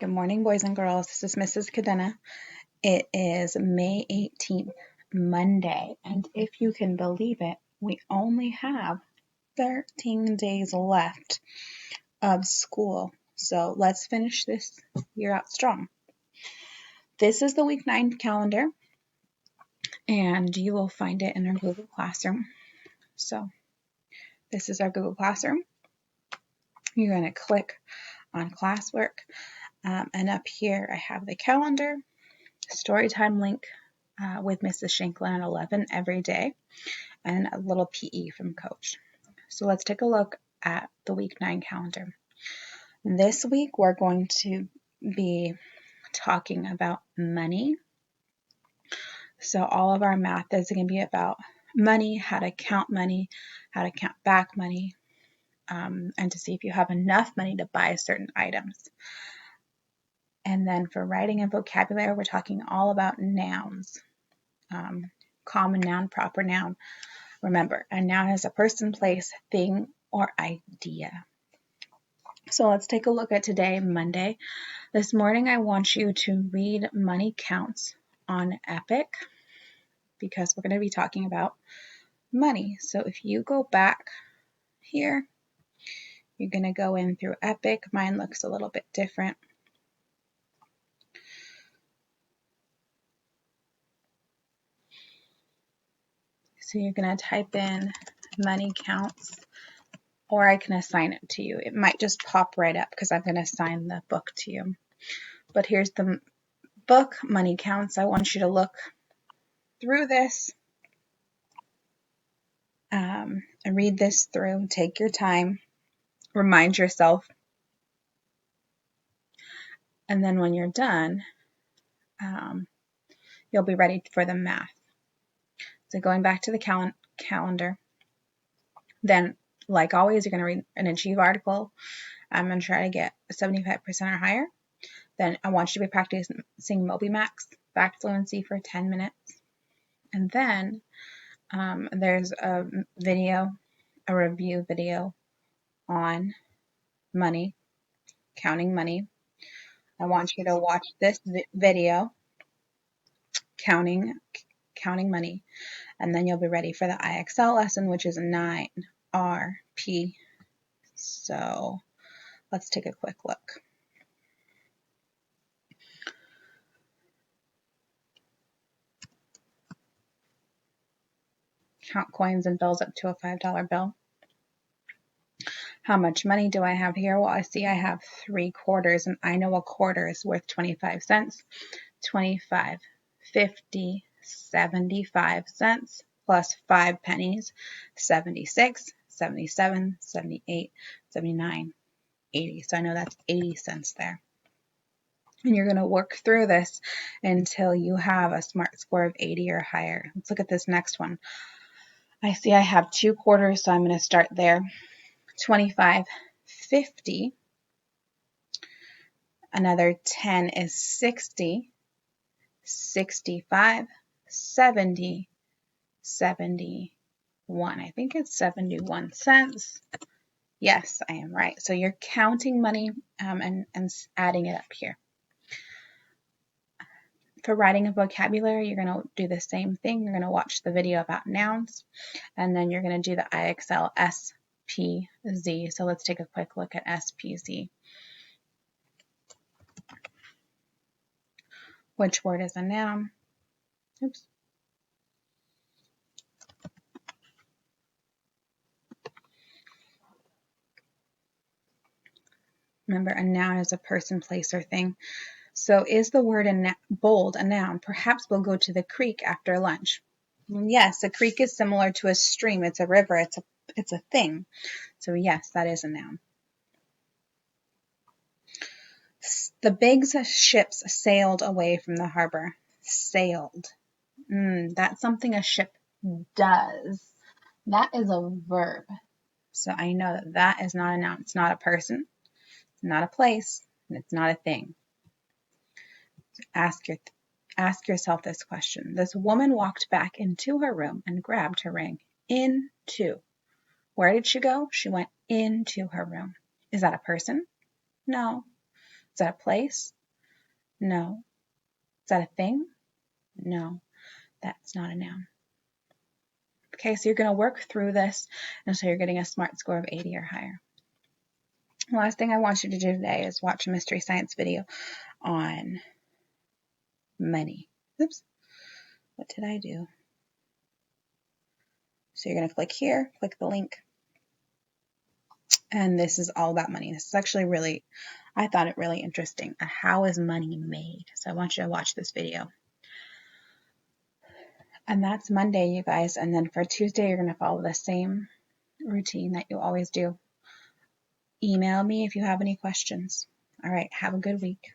Good morning, boys and girls. This is Mrs. Cadena. It is May 18th, Monday, and if you can believe it, we only have 13 days left of school. So let's finish this year out strong. This is the week 9 calendar, and you will find it in our Google Classroom. So this is our Google Classroom. You're going to click on classwork, and up here I have the calendar, storytime link, with Mrs. Shanklin at 11 every day, and a little PE from Coach. So let's take a look at the week 9 calendar. This week we're going to be talking about money. So all of our math is going to be about money, how to count back money, and to see if you have enough money to buy certain items. And then for writing and vocabulary, we're talking all about nouns. Common noun, proper noun. Remember, a noun is a person, place, thing, or idea. So let's take a look at today, Monday. This morning, I want you to read Money Counts on Epic because we're going to be talking about money. So if you go back here, you're going to go in through Epic. Mine looks a little bit different. So you're going to type in Money Counts, or I can assign it to you. It might just pop right up because I'm going to assign the book to you. But here's the book, Money Counts. I want you to look through this and read this through. Take your time. Remind yourself. And then when you're done, you'll be ready for the math. So going back to the calendar, then like always, you're going to read an Achieve article. I'm going to try to get 75% or higher. Then I want you to be practicing MobiMax back fluency for 10 minutes. And then there's a review video on money, counting money. I want you to watch this video, counting money, and then you'll be ready for the IXL lesson, which is 9RP. So let's take a quick look. Count coins and bills up to a $5 bill. How much money do I have here? Well, I see I have 3 quarters, and I know a quarter is worth 25 cents. 25, 50, 75 cents plus 5 pennies, 76, 77, 78, 79, 80. So I know that's 80 cents there. And you're going to work through this until you have a SMART score of 80 or higher. Let's look at this next one. I see I have 2 quarters, so I'm going to start there. 25, 50. Another 10 is 60, 65, 70, 71. I think it's 71 cents. Yes, I am right. So you're counting money and adding it up here. For writing and vocabulary, you're going to do the same thing. You're going to watch the video about nouns, and then you're going to do the IXL SPZ. So let's take a quick look at SPZ. Which word is a noun? Oops. Remember, a noun is a person, place, or thing. So is the word bold a noun? Perhaps we'll go to the creek after lunch. Yes, a creek is similar to a stream. It's a river. It's a thing. So yes, that is a noun. The big ships sailed away from the harbor. Sailed. That's something a ship does. That is a verb. So I know that is not a noun. It's not a person. It's not a place. And it's not a thing. Ask yourself this question. This woman walked back into her room and grabbed her ring. Into. Where did she go? She went into her room. Is that a person? No. Is that a place? No. Is that a thing? No, that's not a noun. Okay, so you're going to work through this until you're getting a SMART score of 80 or higher. The last thing I want you to do today is watch a Mystery Science video on money. Oops, what did I do? So you're going to click here, click the link. And this is all about money. This is actually I thought it really interesting. How is money made? So I want you to watch this video. And that's Monday, you guys. And then for Tuesday, you're going to follow the same routine that you always do. Email me if you have any questions. All right, have a good week.